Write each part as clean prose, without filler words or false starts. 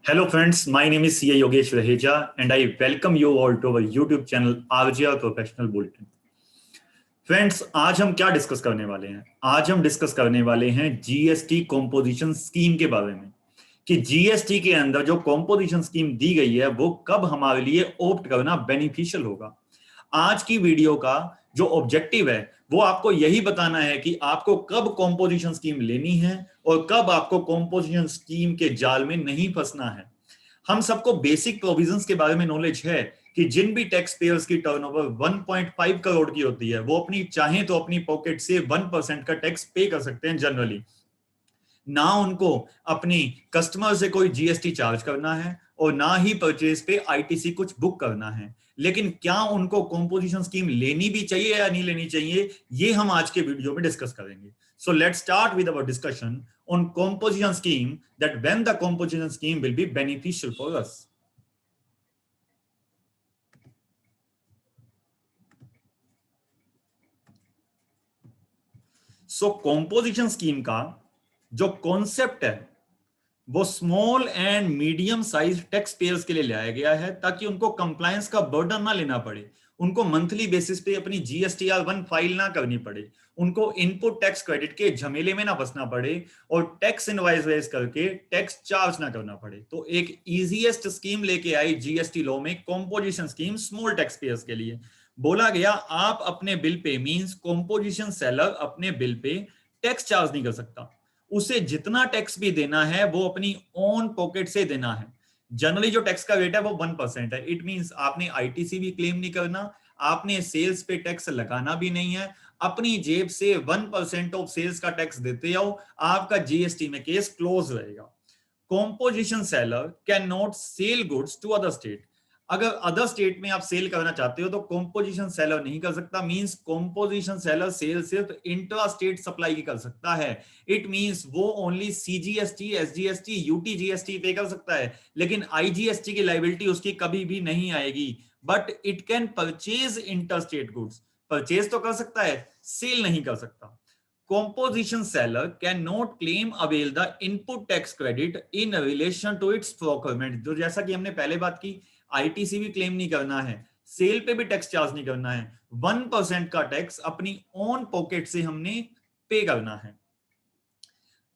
Hello friends, my name is CA Yogesh Raheja and I welcome you all to our YouTube channel RGR Professional Bulletin. Friends, आज हम क्या discuss करने वाले हैं? आज हम डिस्कस करने वाले हैं जीएसटी कॉम्पोजिशन स्कीम के बारे में कि जीएसटी के अंदर जो कॉम्पोजिशन स्कीम दी गई है वो कब हमारे लिए ऑप्ट करना बेनिफिशियल होगा। आज की वीडियो का जो ऑब्जेक्टिव है वो आपको यही बताना है कि आपको कब कॉम्पोजिशन स्कीम लेनी है और कब आपको कॉम्पोजिशन स्कीम के जाल में नहीं फंसना है। हम सबको बेसिक प्रोविजंस के बारे में नॉलेज है कि जिन भी टैक्स पेयर्स की टर्नओवर 1.5 करोड़ की होती है वो अपनी चाहे तो अपनी पॉकेट से 1% का टैक्स पे कर सकते हैं जनरली। ना उनको अपनी कस्टमर से कोई जीएसटी चार्ज करना है और ना ही परचेज पे आईटीसी कुछ बुक करना है। लेकिन क्या उनको कॉम्पोजिशन स्कीम लेनी भी चाहिए या नहीं लेनी चाहिए, ये हम आज के वीडियो में डिस्कस करेंगे। So let's start with our discussion on composition scheme, that when the composition scheme will be beneficial for us. So composition scheme का जो कॉन्सेप्ट है वो small and medium size tax payers के लिए लाया गया है ताकि उनको कंप्लायंस का बर्डन ना लेना पड़े, उनको मंथली बेसिस पे अपनी जीएसटीआर 1 फाइल ना करनी पड़े, उनको इनपुट टैक्स क्रेडिट के झमेले में ना फंसना पड़े और टैक्स इनवॉइस रेज करके टैक्स चार्ज ना करना पड़े। तो एक इजीएस्ट स्कीम लेके आई जीएसटी लॉ में composition scheme small tax payers के लिए। बोला गया आप अपने bill pay means composition seller अपने बिल पे टैक्स चार्ज नहीं कर सकता, उसे जितना टैक्स भी देना है वो अपनी ओन पॉकेट से देना है। जनरली जो टैक्स का रेट है वो 1% है। इट मींस आपने आईटीसी भी क्लेम नहीं करना, आपने सेल्स पे टैक्स लगाना भी नहीं है, अपनी जेब से 1% ऑफ सेल्स का टैक्स देते आओ, आपका जीएसटी में केस क्लोज रहेगा। Composition seller can not sell goods to other state. अगर अदर स्टेट में आप सेल करना चाहते हो तो कॉम्पोजिशन सेलर नहीं कर सकता। मींस कॉम्पोजिशन सेलर सेल सिर्फ इंट्रा स्टेट सप्लाई की कर सकता है। इट मींस वो ओनली सीजीएसटी, एसजीएसटी, यूटीजीएसटी पे कर सकता है, लेकिन आईजीएसटी की लायबिलिटी उसकी कभी भी नहीं आएगी। But it can purchase inter state goods, purchase तो कर सकता है, सेल नहीं कर सकता। Composition seller cannot claim avail the input tax credit in relation to its procurement। जो जैसा कि हमने पहले बात की, आईटीसी भी क्लेम नहीं करना है, सेल पे भी टैक्स चार्ज नहीं करना है, 1% का टैक्स अपनी ओन पॉकेट से हमने पे करना है।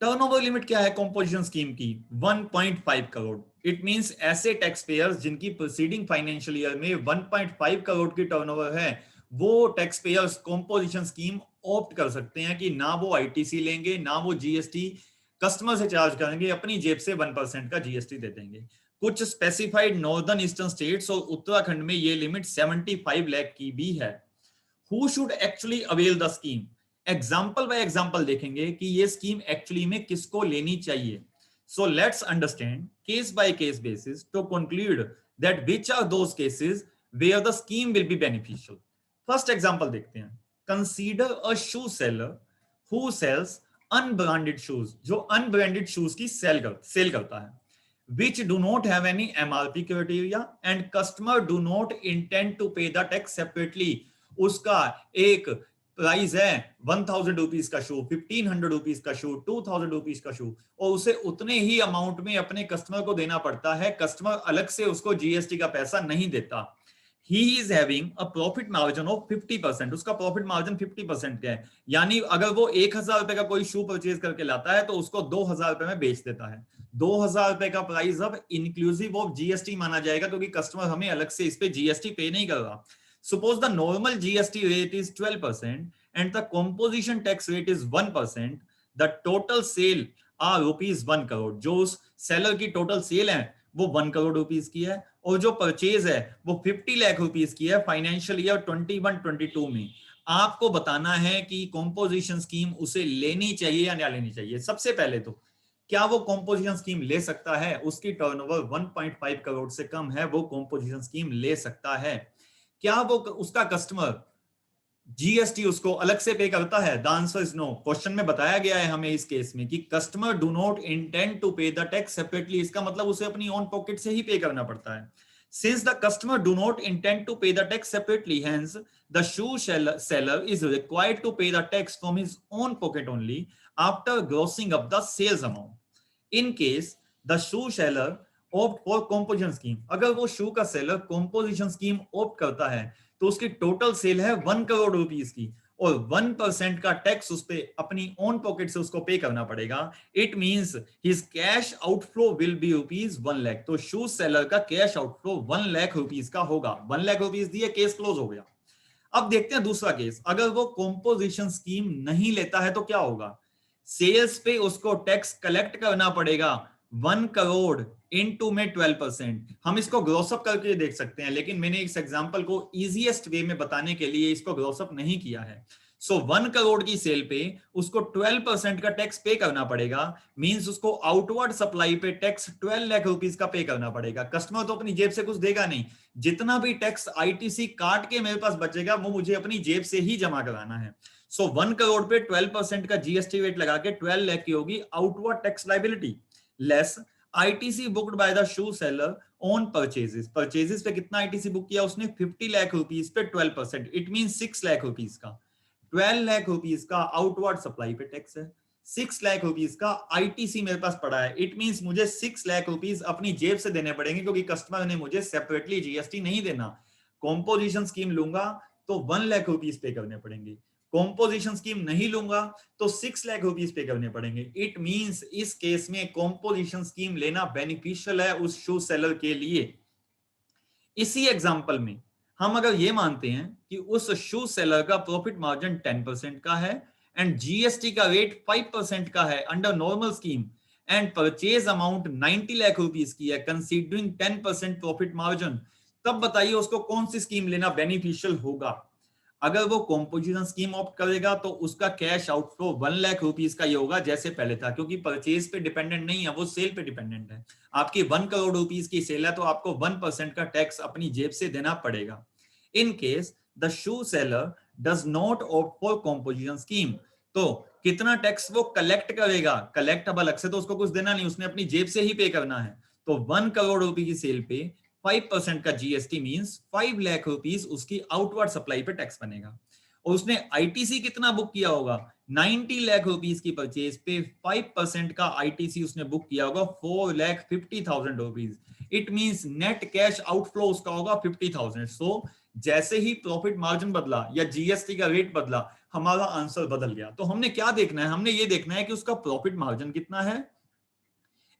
टर्नओवर लिमिट क्या है कॉम्पोजिशन स्कीम की? 1.5 करोड़। इट मींस ऐसे टैक्स पेयर्स जिनकी प्रीसीडिंग फाइनेंशियल ईयर में 1.5 करोड़ की टर्नओवर है वो tax payers composition scheme opt कर सकते हैं कि ना वो आईटीसी लेंगे ना वो जीएसटी कस्टमर से चार्ज करेंगे, अपनी जेब से 1% का जीएसटी दे देंगे। कुछ स्पेसिफाइड नॉर्दर्न ईस्टर्न स्टेट्स और उत्तराखंड में ये लिमिट 75 लाख की भी है। Who should actually avail the scheme? Example by example देखेंगे कि ये स्कीम एक्चुअली में किसको लेनी चाहिए। So let's understand case by case basis to conclude that which are those cases where the scheme will be beneficial. First example देखते हैं। Consider a shoe seller who sells unbranded shoes, जो unbranded shoes की sale करता है, which do not have any MRP criteria and customer do not intend to pay the tax separately। उसका एक price है 1000 rupees का शू, 1500 रुपीज का शू, 2000 rupees का शू, और उसे उतने ही अमाउंट में अपने कस्टमर को देना पड़ता है। कस्टमर अलग से उसको जीएसटी का पैसा नहीं देता। He is having a profit margin of 50%। उसका प्रॉफिट मार्जिन 50% का है, यानी अगर वो 1000 रुपए का कोई शू परचेज करके लाता है तो उसको 2000 रुपए में बेच देता है। 2000 रुपए का प्राइस अब इंक्लूसिव ऑफ जीएसटी माना जाएगा क्योंकि कस्टमर हमें अलग से इस पे जीएसटी पे नहीं कर रहा। Suppose the normal GST rate is 12% and the composition tax rate is 1%, the total sale are ₹1 crore. जो उस सेलर की टोटल सेल है वो 1 करोड़ रुपीस की है और जो परचेज है वो 50 लाख रुपीस की है फाइनेंशियल ईयर 21-22 में। आपको बताना है कि कॉम्पोजिशन स्कीम उसे लेनी चाहिए या ना लेनी चाहिए। सबसे पहले तो क्या वो कॉम्पोजिशन स्कीम ले सकता है? उसकी टर्नओवर 1.5 करोड़ से कम है, वो कॉम्पोजिशन स्कीम ले सकता है। क्या वो उसका कस्टमर जीएसटी उसको अलग से पे करता है? The answer is no. Question में बताया गया है हमें इस केस में कि customer do not intend to pay the tax separately. इसका मतलब उसे अपनी ओन पॉकेट से ही पे करना पड़ता है। Since the customer do not intend to pay the tax separately, hence the shoe seller is required to pay the tax from his own pocket only after grossing up the sales amount. In case the shoe seller opt for composition scheme, अगर वो शू का seller composition scheme opt करता है तो उसकी total sale है 1 crore rupees की, और 1% का टैक्स उस पे अपनी ओन पॉकेट से उसको पे करना पड़ेगा। It means his cash outflow will be ₹1,00,000। तो शू सेलर का कैश आउटफ्लो 1,00,000 रुपीस का होगा। 1,00,000 रुपीस दिए, केस क्लोज हो गया। अब देखते हैं दूसरा केस, अगर वो कॉम्पोजिशन स्कीम नहीं लेता है तो क्या होगा। सेल्स पे उसको टैक्स कलेक्ट करना पड़ेगा 1 करोड़ इनटू में 12%। हम इसको ग्रोसअप करके देख सकते हैं, लेकिन मैंने इस एग्जांपल को इजीएस्ट वे में बताने के लिए इसको ग्रोसअप नहीं किया है। सो 1 करोड़ की सेल पे उसको 12% का टैक्स पे करना पड़ेगा। मींस उसको आउटवर्ड सप्लाई पे टैक्स 12 लाख रुपीस का पे करना पड़ेगा। कस्टमर तो अपनी जेब से कुछ देगा नहीं, जितना भी टैक्स आईटीसी काट के मेरे पास बचेगा वो मुझे अपनी जेब से ही जमा कराना है। सो 1 करोड़ पे 12% का जीएसटी रेट लगा के 12 लाख की होगी outward tax liability, less ITC booked by the shoe seller on purchases. Purchases पे कितना आईटीसी बुक किया उसने, 50 लाख रुपीस पे 12%, इट मीन 6 लाख रुपीस का। 12 लाख रुपीस का आउटवर्ड सप्लाई पे टैक्स है, 6 लाख रुपीस का आईटीसी मेरे पास पड़ा है। इट मींस मुझे 6 लाख रुपीस अपनी जेब से देने पड़ेंगे, क्योंकि कस्टमर ने मुझे सेपरेटली जीएसटी नहीं देना। कॉम्पोजिशन स्कीम लूंगा तो 1 लाख रुपीस पे करने पड़ेंगे, कॉम्पोजिशन स्कीम नहीं लूंगा तो 6 लाख रुपीस पे करने पड़ेंगे। इट मींस इस केस में कॉम्पोजिशन स्कीम लेना बेनिफिशियल है उस शू सेलर के लिए। इसी एग्जांपल में हम अगर ये मानते हैं कि उस शू सेलर का प्रॉफिट मार्जिन 10% का है एंड जीएसटी का रेट 5% का है under normal scheme, and purchase amount 90 lakh rupees की है कंसीडरिंग 10% प्रॉफिट मार्जिन, तब बताइए उसको कौन सी स्कीम लेना बेनिफिशियल होगा। अगर वो कॉम्पोजिशन स्कीम ऑप्ट करेगा तो उसका कैश आउटफ्लो 1 लाख रुपीस का ही होगा जैसे पहले था, क्योंकि परचेज पे डिपेंडेंट नहीं है, वो सेल पे डिपेंडेंट है। आपकी 1 करोड़ रुपीस की सेल है तो आपको 1% का टैक्स अपनी जेब से देना पड़ेगा। In case the shoe seller does not opt for composition scheme, तो कितना टैक्स वो कलेक्ट करेगा, कलेक्ट अब अलग से तो उसको कुछ देना नहीं, उसने अपनी जेब से ही पे करना है। तो 1 करोड़ रुपए की सेल पे 5% का जीएसटी मींस 5 लाख रुपीस उसकी आउटवर्ड सप्लाई पे टैक्स बनेगा। और उसने आईटीसी कितना बुक किया होगा, 90 लाख रुपीस की परचेज पे 5% का आईटीसी उसने बुक किया होगा 4,50,000 rupees. It means net cash outflow उसका होगा 50,000। सो जैसे ही प्रॉफिट मार्जिन बदला या जीएसटी का रेट बदला, हमारा आंसर बदल गया। तो हमने क्या देखना है, हमने ये देखना है कि उसका प्रॉफिट मार्जिन कितना है,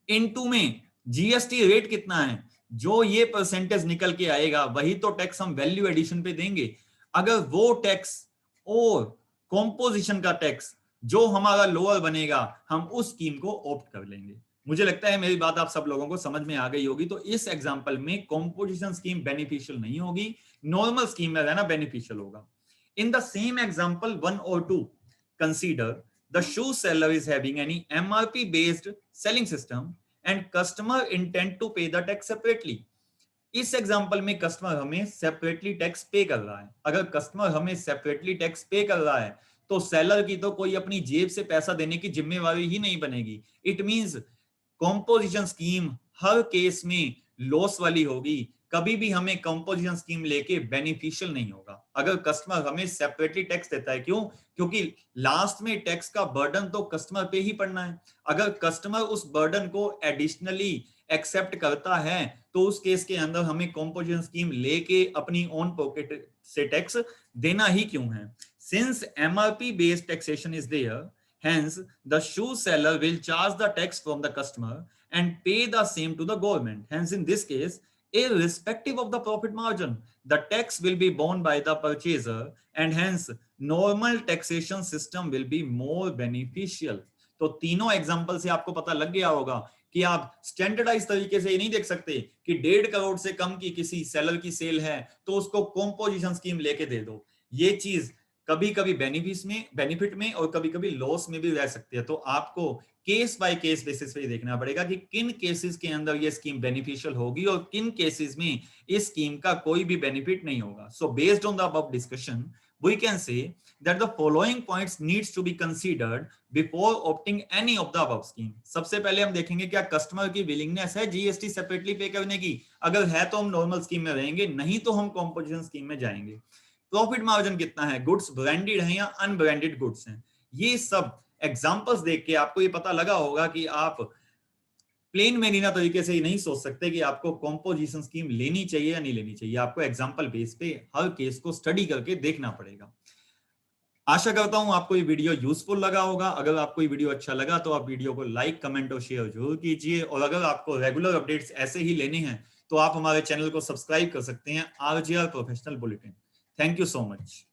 इनटू में जीएसटी रेट कितना है। जो ये परसेंटेज निकल के आएगा वही तो टैक्स हम वैल्यू एडिशन पे देंगे। अगर वो टैक्स और कॉम्पोजिशन का टैक्स जो हमारा लोअर बनेगा, हम उस स्कीम को ऑप्ट कर लेंगे। मुझे लगता है मेरी बात आप सब लोगों को समझ में आ गई होगी। तो इस एग्जांपल में कॉम्पोजिशन स्कीम बेनिफिशियल नहीं होगी, नॉर्मल स्कीम में रहना बेनिफिशियल होगा। इन द सेम एग्जांपल 1 और 2, consider the shoe seller is having any MRP based selling system and customer intend to pay the tax separately। इस एग्जांपल में customer हमें separately tax पे कर रहा है। अगर कस्टमर हमें सेपरेटली टैक्स पे कर रहा है तो सेलर की तो कोई अपनी जेब से पैसा देने की जिम्मेवारी ही नहीं बनेगी। It means composition scheme her case में लॉस वाली होगी, कभी भी हमें कंपोजिशन स्कीम लेके बेनिफिशियल नहीं होगा अगर कस्टमर हमें सेपरेटली टैक्स देता है। क्यों? क्योंकि लास्ट में टैक्स का बर्डन तो कस्टमर पे ही पड़ना है। अगर कस्टमर उस बर्डन को एडिशनली एक्सेप्ट करता है तो उस केस के अंदर हमें कंपोजिशन स्कीम लेके अपनी ओन पॉकेट से टैक्स देना ही क्यों है। Since MRP based taxation is there, hence the shoe seller will charge the tax from the customer and pay the same to the government. Hence in this case, irrespective of the profit margin, the tax will be borne by the purchaser and hence normal taxation system will be more beneficial। तो तीनों example से आपको पता लग गया होगा कि आप स्टैंडर्डाइज तरीके से ये नहीं देख सकते कि 1.5 करोड़ से कम की किसी सेलर की सेल है तो उसको कॉम्पोजिशन स्कीम लेके दे दो। ये चीज कभी कभी बेनिफिट में और कभी कभी लॉस में भी रह सकती है। तो आपको केस बाय केस बेसिस पे देखना पड़ेगा कि किन केसेस के अंदर ये स्कीम बेनिफिशियल होगी और किन केसेस में इस स्कीम का कोई भी बेनिफिट नहीं होगा। So based on the above discussion we can say that the following points needs to be considered before opting any of the above scheme। सबसे पहले हम देखेंगे क्या कस्टमर की विलिंगनेस है जीएसटी सेपरेटली पे करने की। अगर है तो हम नॉर्मल स्कीम में रहेंगे, नहीं तो हम कॉम्पोजिशन स्कीम में जाएंगे। प्रॉफिट मार्जिन कितना है, गुड्स ब्रांडेड है या अनब्रांडेड गुड्स हैं। ये सब एग्जांपल्स देख के आपको ये पता लगा होगा कि आप प्लेन मैनीना तरीके से ही नहीं सोच सकते कि आपको कॉम्पोजिशन स्कीम लेनी चाहिए या नहीं लेनी चाहिए। आपको एग्जाम्पल बेस पे हर केस को स्टडी करके देखना पड़ेगा। आशा करता हूं आपको ये वीडियो यूजफुल लगा होगा। अगर आपको ये वीडियो अच्छा लगा तो आप वीडियो को लाइक, कमेंट और शेयर जरूर कीजिए। और अगर आपको रेगुलर अपडेट्स ऐसे ही लेने हैं तो आप हमारे चैनल को सब्सक्राइब कर सकते हैं, RGR professional bulletin. Thank you so much.